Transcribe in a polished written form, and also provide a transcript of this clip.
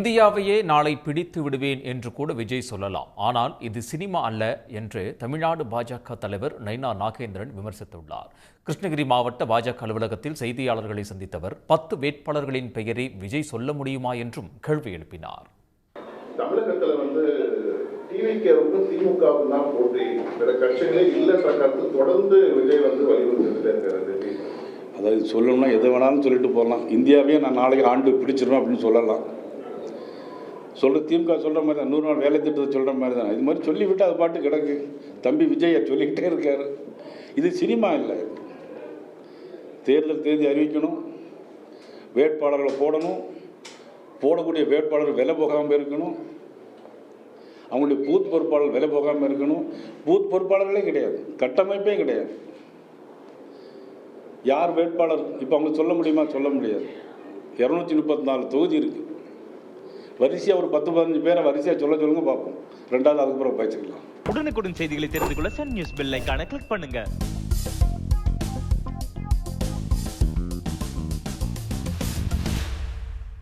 இந்தியாவையே நாளை பிடித்து விடுவேன் என்று கூட விஜய் சொல்லலாம். ஆனால் இது சினிமா அல்ல என்று தமிழ்நாடு பாஜக தலைவர் நைனா நாகேந்திரன் விமர்சித்துள்ளார். கிருஷ்ணகிரி மாவட்ட பாஜக அலுவலகத்தில் செய்தியாளர்களை சந்தித்தவர் 10 வேட்பாளர்களின் பெயரை விஜய் சொல்ல முடியுமா என்றும் கேள்வி எழுப்பினார். தமிழகத்தில் டிவிகேவுக்கும் திமுகவுக்கும் தான் போட்டி, வேற கட்சிகளே இல்லைன்ற கருத்து தொடர்ந்து விஜய் வலியுறுத்திட்டு இருக்காரு. அதாவது சொல்லணும்னா எது வேணாலும் சொல்லிட்டு போகலாம். இந்தியாவே நான் நாளைக்கு ஆண்டு பிடிச்சிருவேன் அப்படின்னு சொல்லலாம். திமுக சொல்கிற மாதிரி தான், 100 நாள் வேலை திட்டத்தை சொல்கிற மாதிரி தான். இது மாதிரி சொல்லிவிட்டு அது பாட்டு கிடக்கு. தம்பி விஜய் சொல்லிக்கிட்டே இருக்காரு. இது சினிமா இல்லை. தேர்தல் தேதி அறிவிக்கணும், வேட்பாளர்களை போடணும், போடக்கூடிய வேட்பாளர் விலை போகாமல் இருக்கணும், அவங்களுடைய பூத் பொறுப்பாளர் விலை போகாமல் இருக்கணும். பூத் பொறுப்பாளர்களே கிடையாது, கட்டமைப்பே கிடையாது. யார் வேட்பாளர் இப்போ அவங்க சொல்ல முடியுமா? சொல்ல முடியாது. 234 தொகுதி இருக்குது. வரிசையாக ஒரு 10-15 பேரை வரிசையாக சொல்லுங்க பார்ப்போம். ரெண்டாவது அதுக்கப்புறம் பேசிக்கலாம். உடனுக்குடன் செய்திகளை தெரிந்து கொள்ள சன் நியூஸ் பெல் ஐகானை கிளிக் பண்ணுங்க.